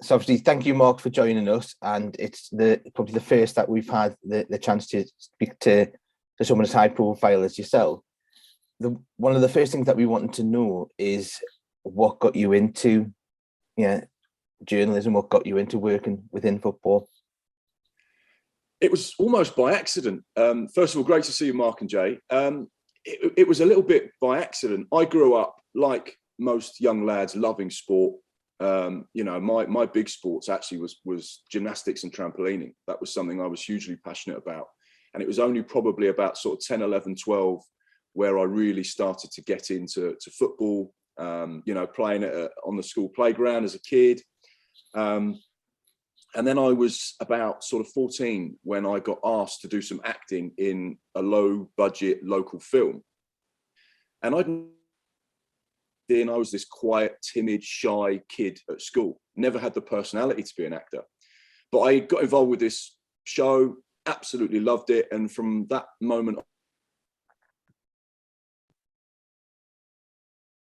So obviously, thank you, Mark, for joining us. And it's probably the first that we've had the chance to speak to someone as high profile as yourself. One of the first things that we wanted to know is what got you into journalism, what got you into working within football? It was almost by accident. First of all, great to see you, Mark and Jay. It was a little bit by accident. I grew up, like most young lads, loving sport. My big sports actually was gymnastics and trampolining. That was something I was hugely passionate about. And it was only probably about sort of 10, 11, 12 where I really started to get into football, playing on the school playground as a kid. And then I was about sort of 14 when I got asked to do some acting in a low budget local film. And I was this quiet, timid, shy kid at school, never had the personality to be an actor. But I got involved with this show, absolutely loved it. And from that moment on,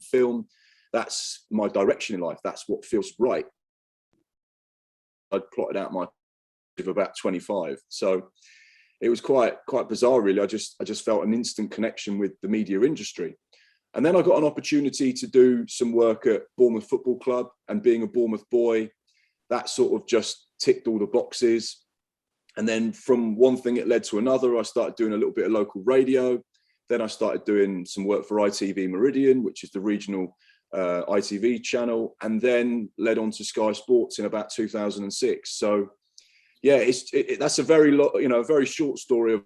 film, that's my direction in life. That's what feels right. I'd plotted out my of about 25. So it was quite bizarre, really. I just felt an instant connection with the media industry. And then I got an opportunity to do some work at Bournemouth Football Club, and being a Bournemouth boy, that sort of just ticked all the boxes. And then from one thing, it led to another. I started doing a little bit of local radio. Then I started doing some work for ITV Meridian, which is the regional ITV channel, and then led on to Sky Sports in about 2006. So yeah, that's a very short story of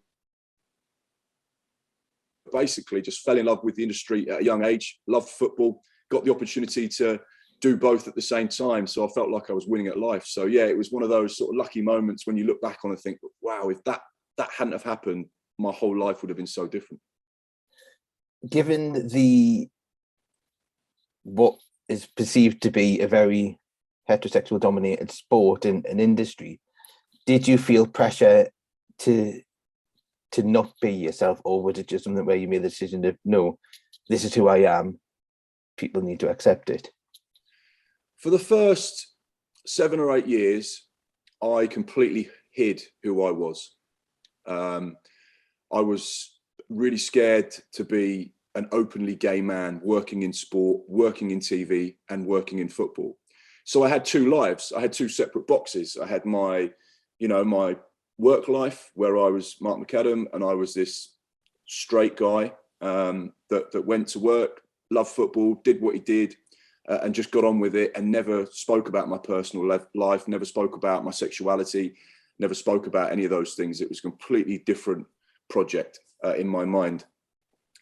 basically just fell in love with the industry at a young age, loved football, got the opportunity to do both at the same time. So I felt like I was winning at life. So yeah, it was one of those sort of lucky moments when you look back on and think, wow, if that hadn't have happened, my whole life would have been so different. Given what is perceived to be a very heterosexual dominated sport and industry, did you feel pressure to not be yourself, or was it just something where you made the decision to, no, this is who I am, people need to accept it? For the first 7 or 8 years, I completely hid who I was. I was really scared to be an openly gay man working in sport, working in TV, and working in football. So I had two lives. I had two separate boxes. I had my work life where I was Mark Mcadam, and I was this straight guy that went to work, loved football, did what he did, and just got on with it, and never spoke about my personal life, never spoke about my sexuality, never spoke about any of those things. It was a completely different project in my mind.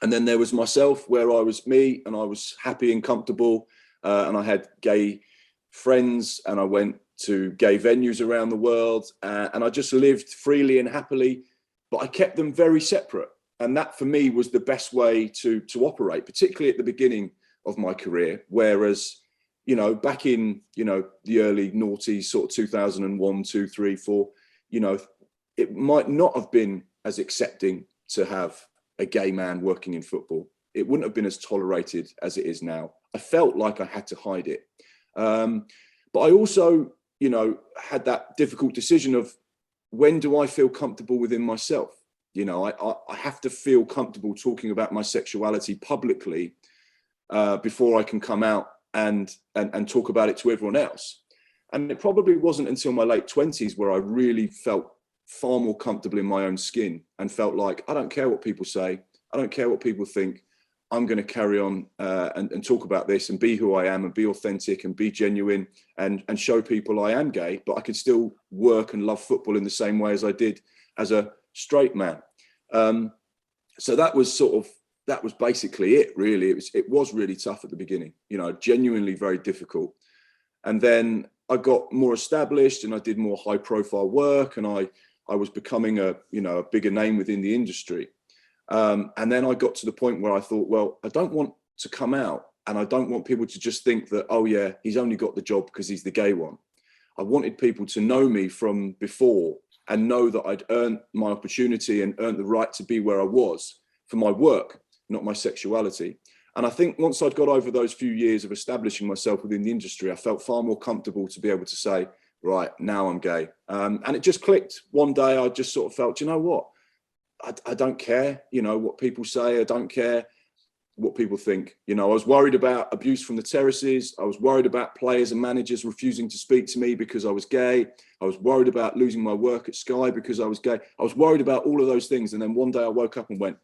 And then there was myself, where I was me, and I was happy and comfortable, and I had gay friends, and I went to gay venues around the world, and I just lived freely and happily, but I kept them very separate. And that for me was the best way to operate, particularly at the beginning of my career. Whereas, back in, the early noughties, sort of 2001, 2, 3, 4, it might not have been as accepting to have a gay man working in football. It wouldn't have been as tolerated as it is now. I felt like I had to hide it. But I also, had that difficult decision of, when do I feel comfortable within myself? I have to feel comfortable talking about my sexuality publicly before I can come out and talk about it to everyone else. And it probably wasn't until my late 20s where I really felt far more comfortable in my own skin and felt like, I don't care what people say. I don't care what people think. I'm going to carry on and talk about this and be who I am and be authentic and be genuine and show people I am gay, but I could still work and love football in the same way as I did as a straight man. So that was basically it, really. It was really tough at the beginning, genuinely very difficult. And then I got more established and I did more high profile work, and I was becoming a bigger name within the industry. And then I got to the point where I thought, well, I don't want to come out, and I don't want people to just think that, oh yeah, he's only got the job because he's the gay one. I wanted people to know me from before and know that I'd earned my opportunity and earned the right to be where I was for my work, not my sexuality. And I think once I'd got over those few years of establishing myself within the industry, I felt far more comfortable to be able to say, right, now I'm gay. And it just clicked. One day I just sort of felt, you know what? I don't care, you know, what people say. I don't care what people think. You know, I was worried about abuse from the terraces. I was worried about players and managers refusing to speak to me because I was gay. I was worried about losing my work at Sky because I was gay. I was worried about all of those things. And then one day I woke up and went,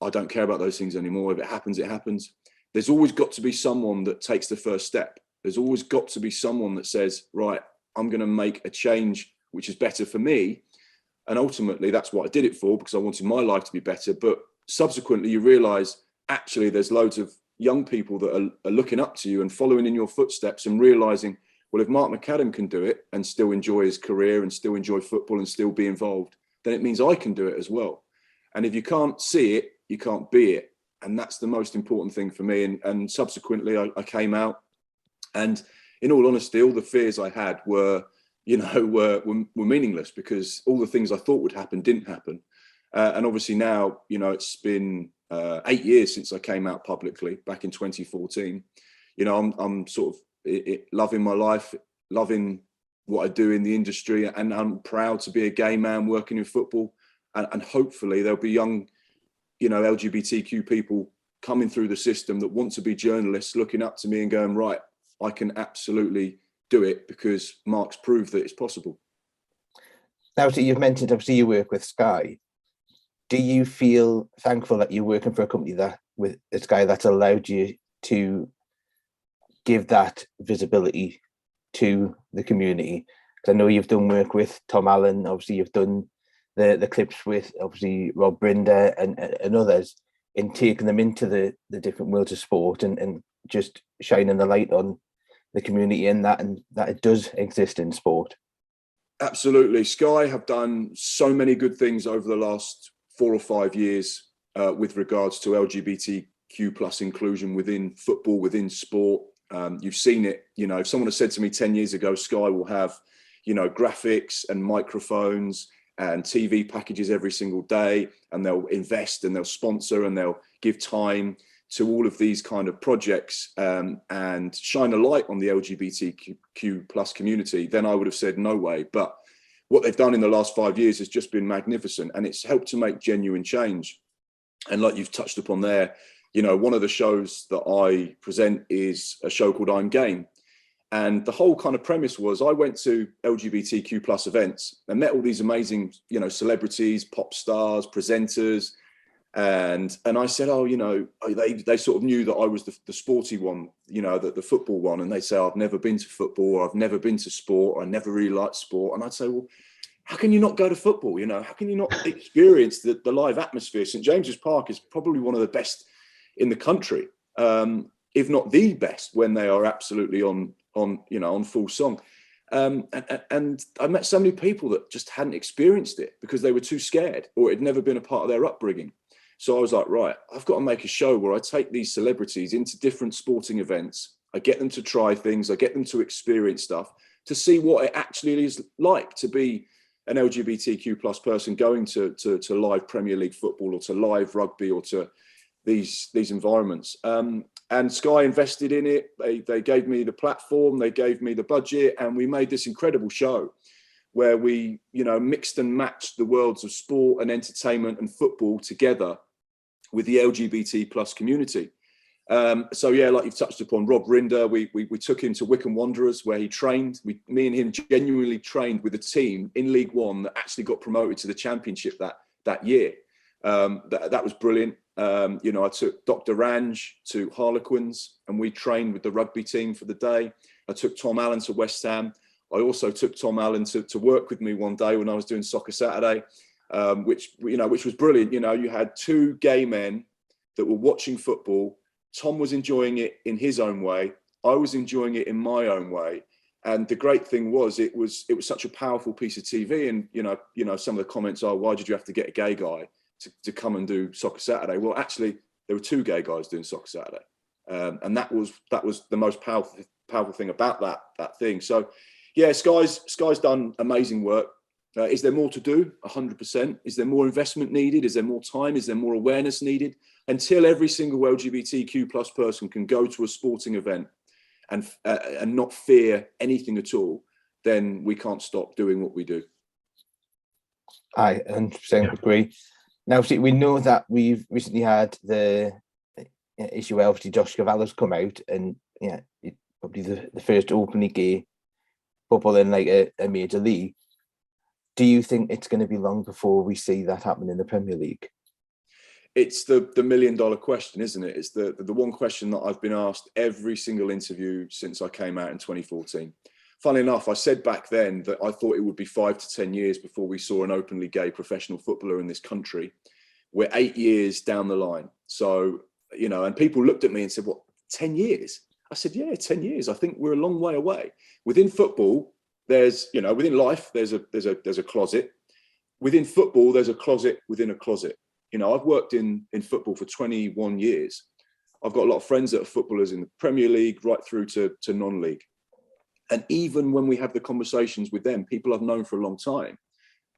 I don't care about those things anymore. If it happens, it happens. There's always got to be someone that takes the first step. There's always got to be someone that says, right, I'm going to make a change which is better for me. And ultimately, that's what I did it for, because I wanted my life to be better. But subsequently, you realize, actually, there's loads of young people that are looking up to you and following in your footsteps and realizing, well, if Mark Mcadam can do it and still enjoy his career and still enjoy football and still be involved, then it means I can do it as well. And if you can't see it, you can't be it. And that's the most important thing for me. And subsequently, I came out. And in all honesty, all the fears I had were meaningless, because all the things I thought would happen didn't happen. And obviously now, you know, it's been 8 years since I came out publicly back in 2014. You know, I'm sort of loving my life, loving what I do in the industry, and I'm proud to be a gay man working in football. And hopefully there'll be young, you know, LGBTQ people coming through the system that want to be journalists, looking up to me and going, right, I can absolutely do it because Mark's proved that it's possible. Now, so you've mentioned, obviously, you work with Sky. Do you feel thankful that you're working for a company that, with Sky, that's allowed you to give that visibility to the community? Because I know you've done work with Tom Allen, obviously you've done the clips with, obviously, Rob Brinder and others, in taking them into the different worlds of sport and just shining the light on the community and that it does exist in sport. Absolutely. Sky have done so many good things over the last 4 or 5 years with regards to LGBTQ plus inclusion within football, within sport. You've seen it, you know, if someone had said to me 10 years ago, Sky will have, you know, graphics and microphones and TV packages every single day, and they'll invest and they'll sponsor and they'll give time to all of these kind of projects and shine a light on the LGBTQ plus community, then I would have said no way. But what they've done in the last 5 years has just been magnificent, and it's helped to make genuine change. And like you've touched upon there, you know, one of the shows that I present is a show called I'm Game. And the whole kind of premise was, I went to LGBTQ plus events and met all these amazing, you know, celebrities, pop stars, presenters. And I said, oh, you know, they sort of knew that I was the sporty one, you know, the football one. And they say, I've never been to football, or I've never been to sport, or I never really liked sport. And I'd say, well, how can you not go to football? You know, how can you not experience the live atmosphere? St. James's Park is probably one of the best in the country, if not the best, when they are absolutely on full song. And I met so many people that just hadn't experienced it because they were too scared, or it had never been a part of their upbringing. So I was like, right, I've got to make a show where I take these celebrities into different sporting events. I get them to try things. I get them to experience stuff to see what it actually is like to be an LGBTQ plus person going to live Premier League football, or to live rugby, or to these environments. And Sky invested in it. They gave me the platform, they gave me the budget, and we made this incredible show where we, you know, mixed and matched the worlds of sport and entertainment and football together with the LGBT plus community. So yeah, like you've touched upon, Rob Rinder, we took him to Wycombe Wanderers, where he trained. Me and him genuinely trained with a team in League One that actually got promoted to the Championship that year. That was brilliant. You know, I took Dr. Range to Harlequins, and we trained with the rugby team for the day. I took Tom Allen to West Ham. I also took Tom Allen to work with me one day when I was doing Soccer Saturday, which was brilliant. You know, you had two gay men that were watching football. Tom was enjoying it in his own way. I was enjoying it in my own way. And the great thing was, it was such a powerful piece of TV. And, you know, some of the comments are, why did you have to get a gay guy to come and do Soccer Saturday? Well, actually, there were two gay guys doing Soccer Saturday. And that was the most powerful thing about that thing. So, yeah, Sky's done amazing work. Is there more to do? 100%. Is there more investment needed? Is there more time? Is there more awareness needed? until every single LGBTQ plus person can go to a sporting event and not fear anything at all, then we can't stop doing what we do. I 100% agree. Now, see, we know that we've recently had the issue where obviously Josh Cavallo's come out, and probably the first openly gay football in like a major league. Do you think it's going to be long before we see that happen in the Premier League? It's the $1 million question, isn't it? It's the one question that I've been asked every single interview since I came out in 2014. Funnily enough, I said back then that I thought it would be 5 to 10 years before we saw an openly gay professional footballer in this country. We're 8 years down the line. So, and people looked at me and said, what, 10 years? I said, yeah, 10 years. I think we're a long way away. Within football, there's, within life, there's a closet. Within football, there's a closet within a closet. I've worked in football for 21 years. I've got a lot of friends that are footballers in the Premier League right through to non-league. And even when we have the conversations with them, people I've known for a long time,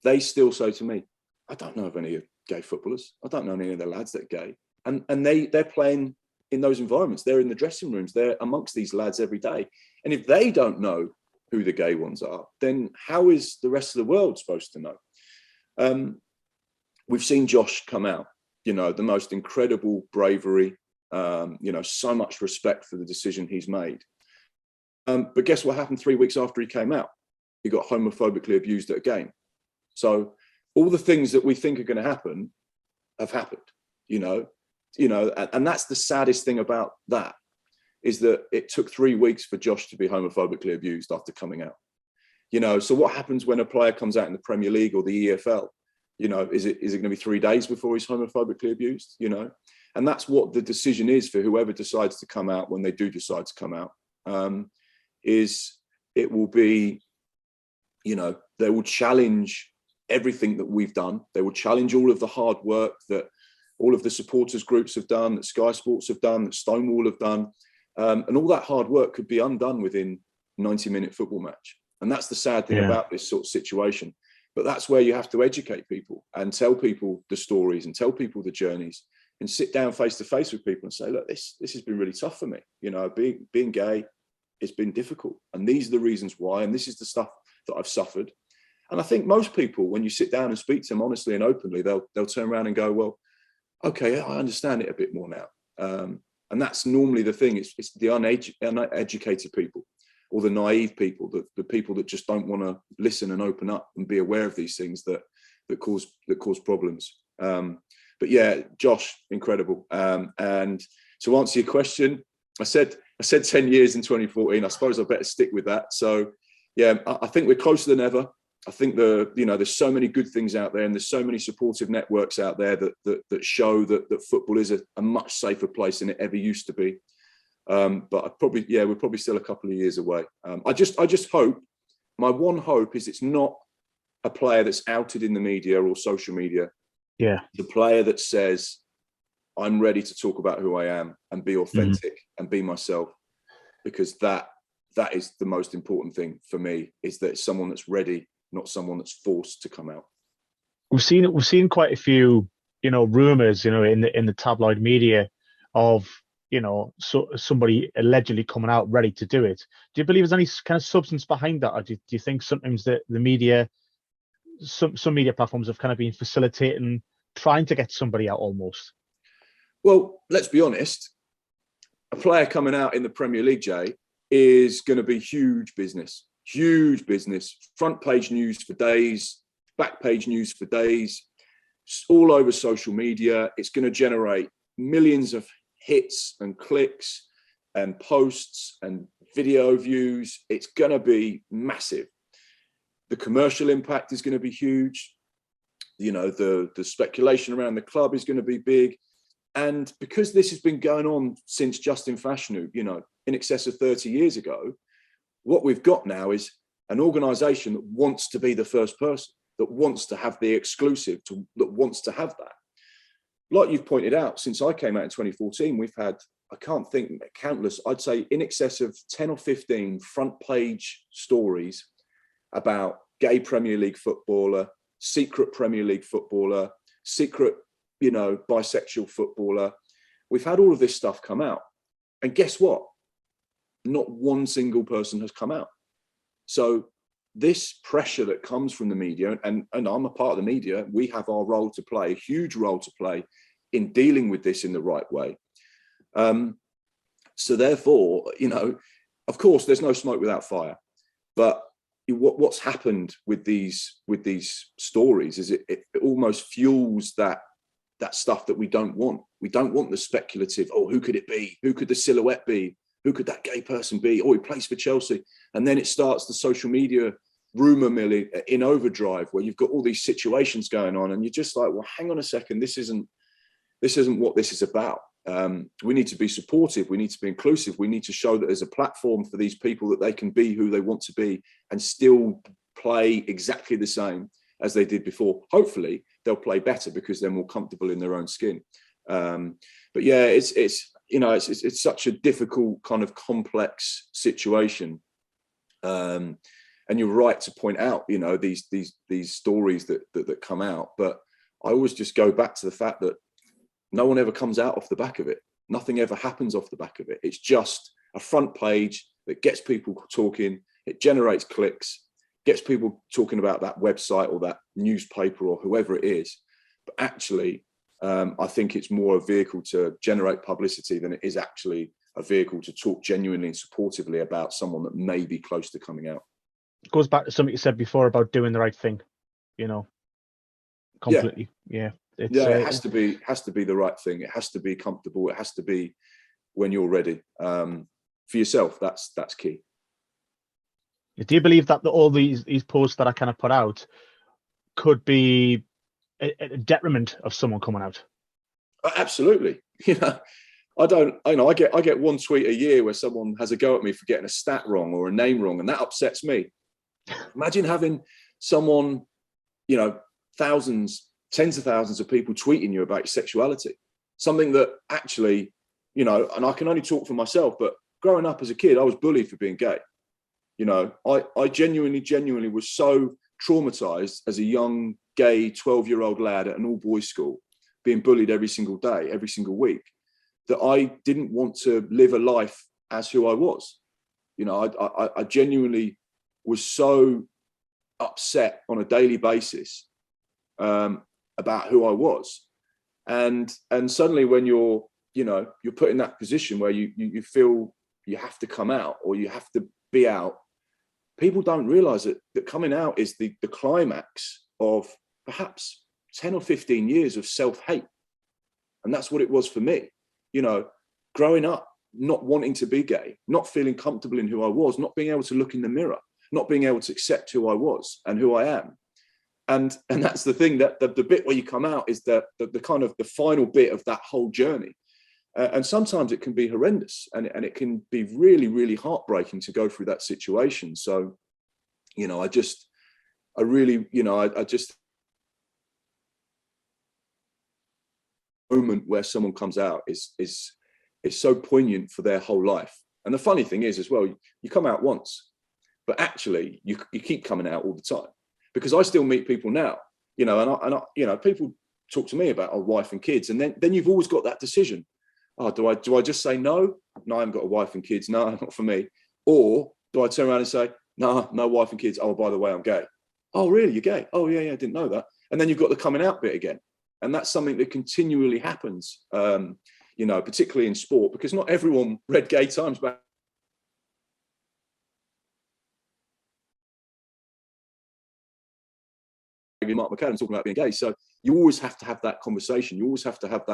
they still say to me, I don't know of any gay footballers. I don't know any of the lads that are gay. And they're playing in those environments. They're in the dressing rooms. They're amongst these lads every day. And if they don't know who the gay ones are, then how is the rest of the world supposed to know? We've seen Josh come out, the most incredible bravery, so much respect for the decision he's made. But guess what happened 3 weeks after he came out? He got homophobically abused at a game. So all the things that we think are going to happen have happened, and that's the saddest thing about that, is that it took 3 weeks for Josh to be homophobically abused after coming out. So what happens when a player comes out in the Premier League or the EFL? Is it going to be 3 days before he's homophobically abused? And that's what the decision is for whoever decides to come out when they do decide to come out. Is it will be, they will challenge everything that we've done. They will challenge all of the hard work that all of the supporters groups have done, that Sky Sports have done, that Stonewall have done. And all that hard work could be undone within a 90-minute football match. And that's the sad thing about this sort of situation. But that's where you have to educate people and tell people the stories and tell people the journeys and sit down face to face with people and say, look, this has been really tough for me. Being gay, it's been difficult. And these are the reasons why. And this is the stuff that I've suffered. And I think most people, when you sit down and speak to them honestly and openly, they'll turn around and go, well, okay, I understand it a bit more now. And that's normally the thing. It's the uneducated people or the naive people, the people that just don't want to listen and open up and be aware of these things that cause problems. But yeah, Josh, incredible. And to answer your question, I said 10 years in 2014. I suppose I better stick with that. So yeah, I think we're closer than ever. I think there's so many good things out there, and there's so many supportive networks out there that show that football is a much safer place than it ever used to be. But we're probably still a couple of years away. I just hope, my one hope is it's not a player that's outed in the media or social media. Yeah. The player that says, I'm ready to talk about who I am and be authentic and be myself, because that is the most important thing for me, is that it's someone that's ready, not someone that's forced to come out. We've seen quite a few, rumors, in the tabloid media of, somebody allegedly coming out ready to do it. Do you believe there's any kind of substance behind that? Or do you think sometimes the media, some media platforms have kind of been facilitating, trying to get somebody out almost? Well, let's be honest. A player coming out in the Premier League, Jay, is going to be huge business. Front page news for days, back page news for days, all over social media. It's going to generate millions of hits and clicks and posts and video views. It's going to be massive. The commercial impact is going to be huge. The speculation around the club is going to be big. And because this has been going on since Justin Fashanu, in excess of 30 years ago, what we've got now is an organisation that wants to be the first person, that wants to have the exclusive, that wants to have that. Like you've pointed out, since I came out in 2014, we've had, I can't think, countless, I'd say in excess of 10 or 15 front page stories about gay Premier League footballer, secret Premier League footballer, secret, bisexual footballer, we've had all of this stuff come out, and guess what? Not one single person has come out. So this pressure that comes from the media, and I'm a part of the media, we have our role to play, a huge role to play in dealing with this in the right way. So therefore, you know, of course, there's no smoke without fire. But what's happened with these stories is it almost fuels that stuff that we don't want. We don't want the speculative, oh, who could it be? Who could the silhouette be? Who could that gay person be? Oh, he plays for Chelsea. And then it starts the social media rumor mill in overdrive, where you've got all these situations going on, and you're just like, well, hang on a second, this isn't what this is about. We need to be supportive. We need to be inclusive. We need to show that there's a platform for these people, that they can be who they want to be and still play exactly the same as they did before. Hopefully they'll play better because they're more comfortable in their own skin. But yeah, it's such a difficult kind of complex situation. And you're right to point out, you know, these stories that come out, but I always just go back to the fact that no one ever comes out off the back of it. Nothing ever happens off the back of it. It's just a front page that gets people talking. It generates clicks, gets people talking about that website or that newspaper or whoever it is. But actually, I think it's more a vehicle to generate publicity than it is actually a vehicle to talk genuinely and supportively about someone that may be close to coming out. It goes back to something you said before about doing the right thing, you know, completely. Yeah. It has to be the right thing. It has to be comfortable. It has to be when you're ready. For yourself, that's key. Do you believe that all these posts that I kind of put out could be a detriment of someone coming out? Absolutely. You know, I get one tweet a year where someone has a go at me for getting a stat wrong or a name wrong, and that upsets me. Imagine having someone, you know, tens of thousands of people tweeting you about your sexuality, something that actually, you know, and I can only talk for myself, but growing up as a kid, I was bullied for being gay. You know, I genuinely was so traumatized as a young gay 12-year-old lad at an all-boys school, being bullied every single day, every single week, that I didn't want to live a life as who I was. You know, I genuinely was so upset on a daily basis about who I was. And suddenly when you're put in that position where you feel you have to come out or you have to be out, people don't realize that coming out is the climax of perhaps 10 or 15 years of self-hate. And that's what it was for me. You know, growing up, not wanting to be gay, not feeling comfortable in who I was, not being able to look in the mirror, not being able to accept who I was and who I am. And that's the thing, that the bit where you come out is the kind of the final bit of that whole journey. And sometimes it can be horrendous, and it can be really, really heartbreaking to go through that situation. So, you know, moment where someone comes out is so poignant for their whole life. And the funny thing is as well, you come out once, but actually you keep coming out all the time. Because I still meet people now, you know, and I, you know, people talk to me about our wife and kids, and then you've always got that decision. Oh, do I just say no? No, I haven't got a wife and kids. No, not for me. Or do I turn around and say, no wife and kids. Oh, by the way, I'm gay. Oh, really? You're gay? Oh, yeah, I didn't know that. And then you've got the coming out bit again, and that's something that continually happens. You know, particularly in sport, because not everyone read Gay Times back. Mark Mcadam talking about being gay. So you always have to have that conversation. You always have to have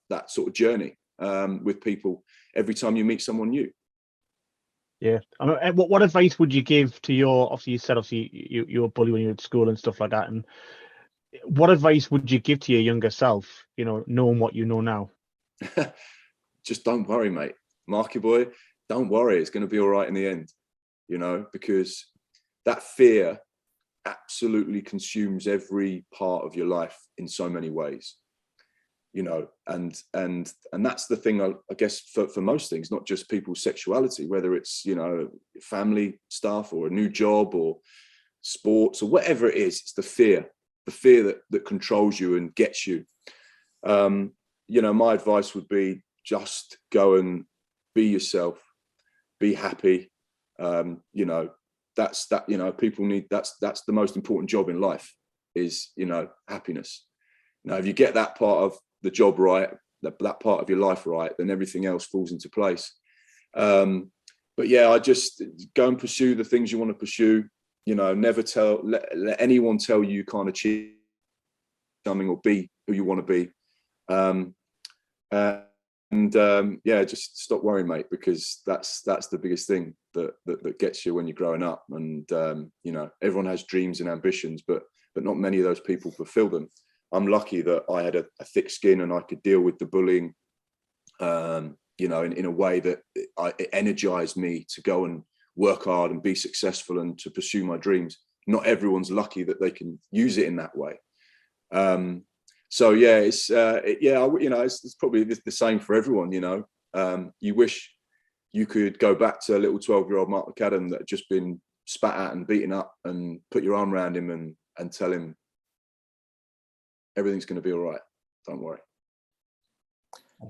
that sort of journey with people every time you meet someone new. Yeah. I mean, what advice would you give to your, obviously you said you were bullied when you were at school and stuff like that, and what advice would you give to your younger self, you know, knowing what you know now? Just don't worry, mate. Marky boy, don't worry. It's going to be all right in the end, you know, because that fear absolutely consumes every part of your life in so many ways, you know, and that's the thing, I guess, for most things, not just people's sexuality, whether it's, you know, family stuff or a new job or sports or whatever it is. It's the fear that controls you and gets you. You know, my advice would be, just go and be yourself, be happy. You know, that's that, you know, people need, that's the most important job in life is, you know, happiness. Now, if you get that part of the job right, that part of your life right, then everything else falls into place. But yeah, I just go and pursue the things you want to pursue. You know, never let anyone tell you can't achieve something or be who you want to be. Yeah, just stop worrying, mate, because that's the biggest thing that gets you when you're growing up. And you know, everyone has dreams and ambitions, but not many of those people fulfill them. I'm lucky that I had a thick skin and I could deal with the bullying, you know, in a way that it energized me to go and work hard and be successful and to pursue my dreams. Not everyone's lucky that they can use it in that way. So yeah, it's you know, it's probably the same for everyone. You know, you wish you could go back to a little 12-year-old Mark Mcadam that had just been spat at and beaten up, and put your arm around him and tell him everything's going to be all right. Don't worry.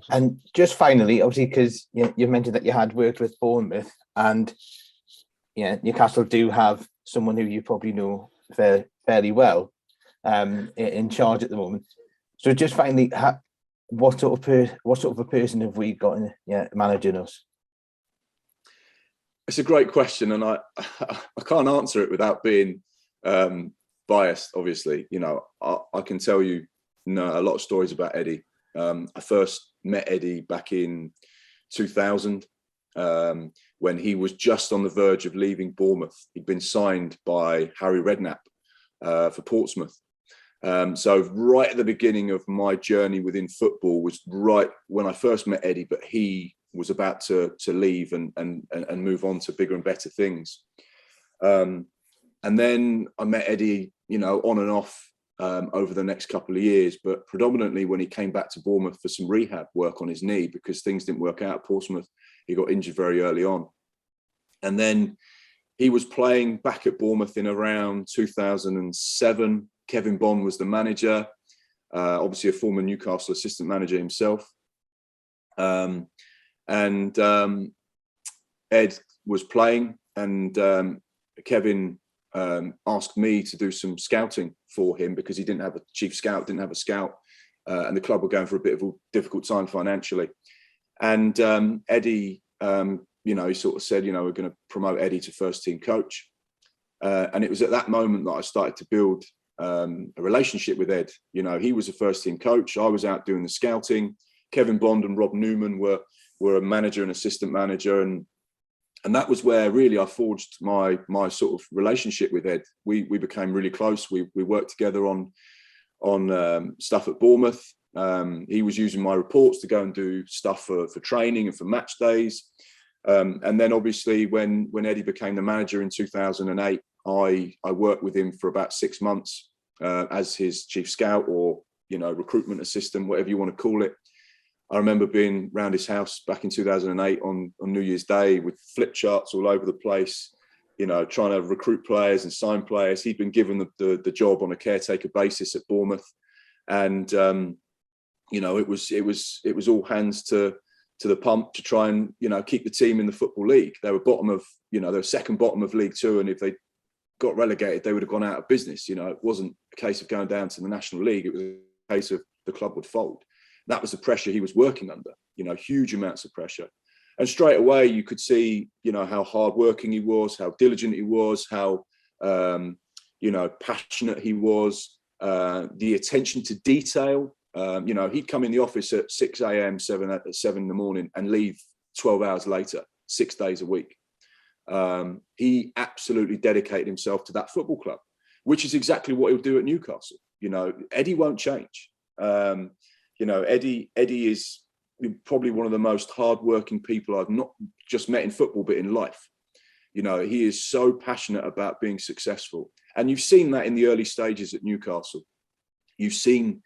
And just finally, obviously, because you've mentioned that you had worked with Bournemouth, and yeah, Newcastle do have someone who you probably know fairly well in charge at the moment. So just finally, what sort of a person have we got managing us? It's a great question, and I can't answer it without being biased. Obviously, you know, I can tell you, a lot of stories about Eddie. I first met Eddie back in 2000 when he was just on the verge of leaving Bournemouth. He'd been signed by Harry Redknapp for Portsmouth. So right at the beginning of my journey within football was right when I first met Eddie, but he was about to leave and move on to bigger and better things. And then I met Eddie, you know, on and off over the next couple of years, but predominantly when he came back to Bournemouth for some rehab work on his knee because things didn't work out at Portsmouth. He got injured very early on. And then he was playing back at Bournemouth in around 2007. Kevin Bond was the manager, obviously a former Newcastle assistant manager himself. And Ed was playing, and Kevin asked me to do some scouting for him because he didn't have a chief scout, didn't have a scout, and the club were going for a bit of a difficult time financially. And Eddie, you know, he sort of said, you know, we're going to promote Eddie to first team coach. And it was at that moment that I started to build a relationship with Ed. You know, he was a first team coach. I was out doing the scouting. Kevin Bond and Rob Newman were a manager and assistant manager. And that was where really I forged my sort of relationship with Ed. We became really close. We worked together on stuff at Bournemouth. He was using my reports to go and do stuff for training and for match days. And then obviously when Eddie became the manager in 2008, I worked with him for about 6 months as his chief scout, or, you know, recruitment assistant, whatever you want to call it. I remember being around his house back in 2008 on New Year's Day with flip charts all over the place, you know, trying to recruit players and sign players. He'd been given the job on a caretaker basis at Bournemouth. And, you know, it was all hands to the pump to try and, you know, keep the team in the Football League. They were second bottom of League Two. And if they got relegated, they would have gone out of business. You know, it wasn't a case of going down to the National League. It was a case of the club would fold. That was the pressure he was working under, you know, huge amounts of pressure. And straight away you could see, you know, how hardworking he was, how diligent he was, how, you know, passionate he was, the attention to detail. You know, he'd come in the office at 6 a.m., 7 in the morning and leave 12 hours later, 6 days a week. He absolutely dedicated himself to that football club, which is exactly what he'll do at Newcastle. You know, Eddie won't change. You know, Eddie is probably one of the most hardworking people I've not just met in football, but in life. You know, he is so passionate about being successful. And you've seen that in the early stages at Newcastle. You've seen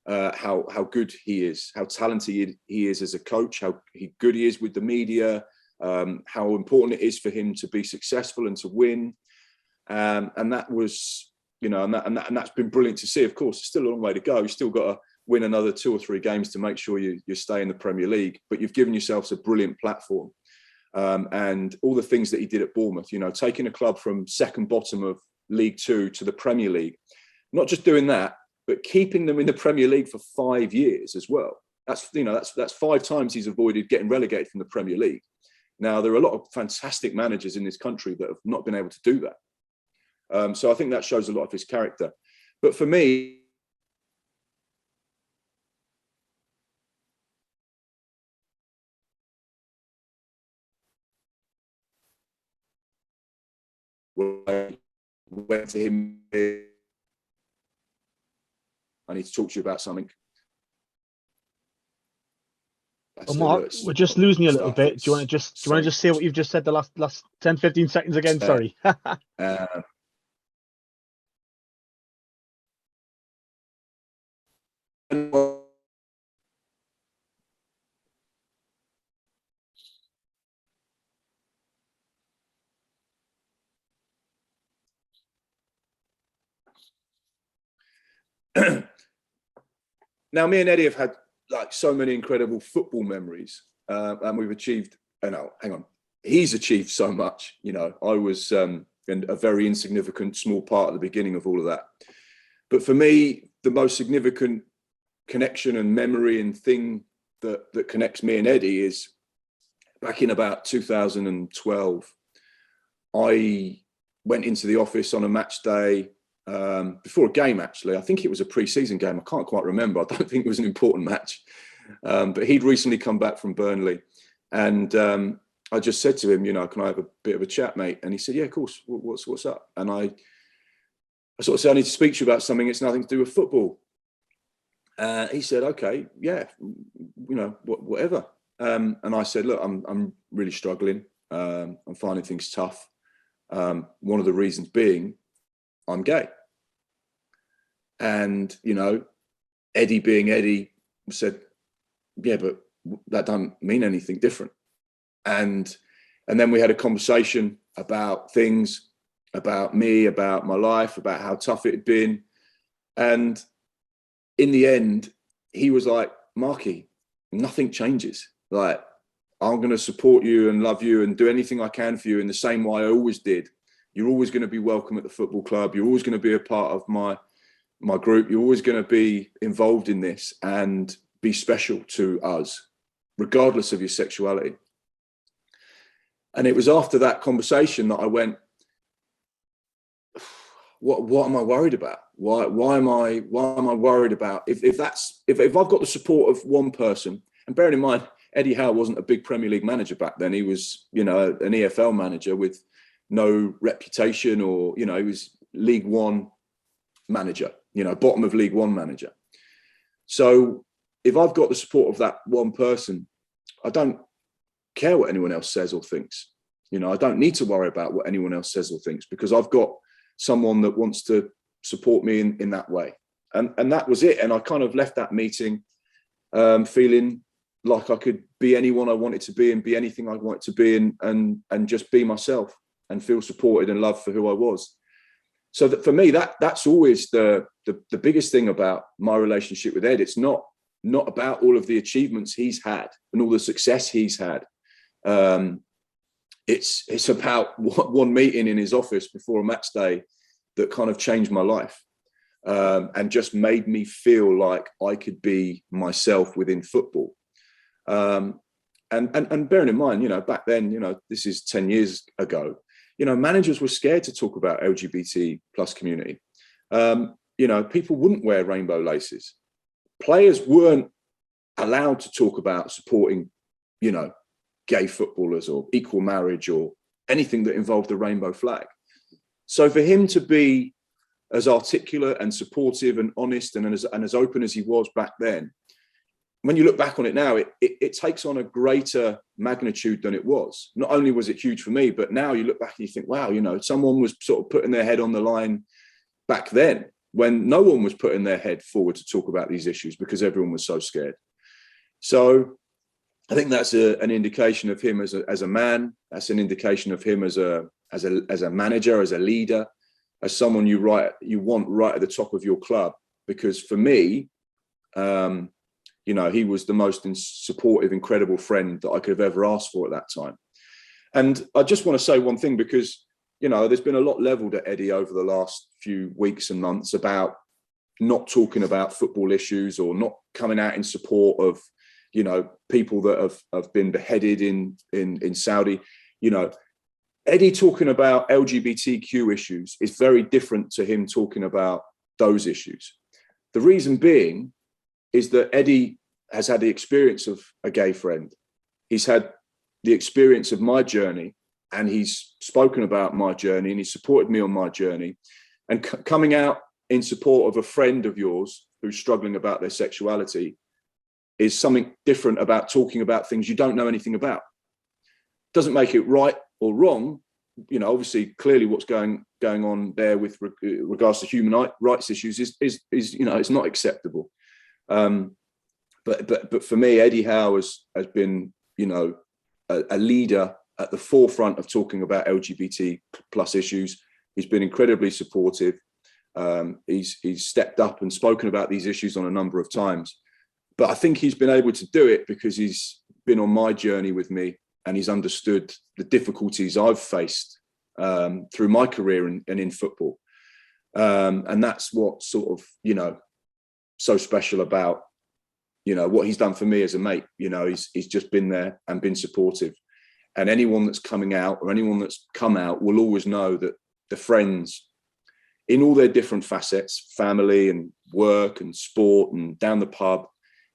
how good he is, how talented he is as a coach, how good he is with the media, how important it is for him to be successful and to win. And that was, you know, and that's been brilliant to see. Of course, it's still a long way to go. You've still got win another 2 or 3 games to make sure you stay in the Premier League, but you've given yourselves a brilliant platform. And all the things that he did at Bournemouth, you know, taking a club from second bottom of League Two to the Premier League, not just doing that, but keeping them in the Premier League for 5 years as well. That's, you know, that's 5 times he's avoided getting relegated from the Premier League. Now, there are a lot of fantastic managers in this country that have not been able to do that. So I think that shows a lot of his character. But for me, I went to him, I need to talk to you about something. Well, Mark, we're just losing you a little bit. Do you want to just say what you've just said the last 10, 15 seconds again? Sorry. Now, me and Eddie have had like so many incredible football memories, and we've achieved. No, hang on, he's achieved so much. You know, I was in a very insignificant, small part at the beginning of all of that. But for me, the most significant connection and memory and thing that connects me and Eddie is back in about 2012. I went into the office on a match day. Before a game, actually. I think it was a pre-season game. I can't quite remember. I don't think it was an important match. But he'd recently come back from Burnley. And I just said to him, you know, can I have a bit of a chat, mate? And he said, yeah, of course. What's up? And I sort of said, I need to speak to you about something. It's nothing to do with football. He said, okay, yeah, you know, whatever. And I said, look, I'm really struggling. I'm finding things tough. One of the reasons being, I'm gay. And, you know, Eddie being Eddie said, yeah, but that doesn't mean anything different. And then we had a conversation about things, about me, about my life, about how tough it had been. And in the end, he was like, Marky, nothing changes. Like, I'm going to support you and love you and do anything I can for you in the same way I always did. You're always going to be welcome at the football club. You're always going to be a part of my group. You're always going to be involved in this and be special to us, regardless of your sexuality. And it was after that conversation that I went, what am I worried about? Why am I worried about if I've got the support of one person? And bearing in mind, Eddie Howe wasn't a big Premier League manager back then. He was, you know, an EFL manager with no reputation, or, you know, he was League One manager, you know, bottom of League One manager. So if I've got the support of that one person, I don't care what anyone else says or thinks. You know, I don't need to worry about what anyone else says or thinks, because I've got someone that wants to support me in that way. And that was it. And I kind of left that meeting feeling like I could be anyone I wanted to be and be anything I wanted to be, and just be myself and feel supported and loved for who I was. So that for me, that's always the biggest thing about my relationship with Ed. It's not about all of the achievements he's had and all the success he's had. It's about one meeting in his office before a match day that kind of changed my life, and just made me feel like I could be myself within football. And bearing in mind, you know, back then, you know, this is 10 years ago, you know, managers were scared to talk about LGBT plus community. You know, people wouldn't wear rainbow laces. Players weren't allowed to talk about supporting, you know, gay footballers or equal marriage or anything that involved the rainbow flag. So for him to be as articulate and supportive and honest and as open as he was back then, when you look back on it now, it takes on a greater magnitude than it was. Not only was it huge for me, but now you look back and you think, wow, you know, someone was sort of putting their head on the line back then when no one was putting their head forward to talk about these issues because everyone was so scared. So I think that's an indication of him as a man. That's an indication of him as a manager, as a leader, as someone you want right at the top of your club. Because for me, You know, he was the most supportive, incredible friend that I could have ever asked for at that time. And I just want to say one thing, because, you know, there's been a lot leveled at Eddie over the last few weeks and months about not talking about football issues or not coming out in support of, you know, people that have been beheaded in Saudi. You know, Eddie talking about LGBTQ issues is very different to him talking about those issues. The reason being is that Eddie has had the experience of a gay friend. He's had the experience of my journey, and he's spoken about my journey, and he supported me on my journey. And coming out in support of a friend of yours who's struggling about their sexuality is something different about talking about things you don't know anything about. Doesn't make it right or wrong. You know, obviously, clearly what's going on there with regards to human rights issues is you know, it's not acceptable. But for me, Eddie Howe has been, you know, a leader at the forefront of talking about LGBT plus issues. He's been incredibly supportive. He's stepped up and spoken about these issues on a number of times. But I think he's been able to do it because he's been on my journey with me, and he's understood the difficulties I've faced through my career and in football. And that's what sort of, you know, so special about, you know, what he's done for me as a mate. You know, he's just been there and been supportive. And anyone that's coming out or anyone that's come out will always know that the friends in all their different facets, family and work and sport and down the pub,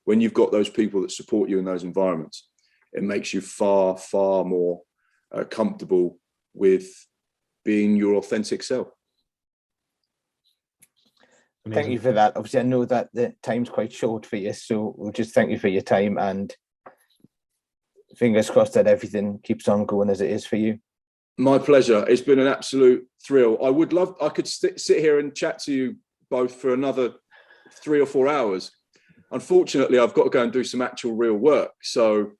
when you've got those people that support you in those environments, it makes you far, far more comfortable with being your authentic self. Amazing. Thank you for that. Obviously, I know that the time's quite short for you, so we'll just thank you for your time, and fingers crossed that everything keeps on going as it is for you. My pleasure. It's been an absolute thrill. I could sit here and chat to you both for another 3 or 4 hours. Unfortunately, I've got to go and do some actual real work. So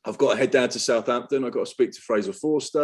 I've got to head down to Southampton. I've got to speak to Fraser Forster.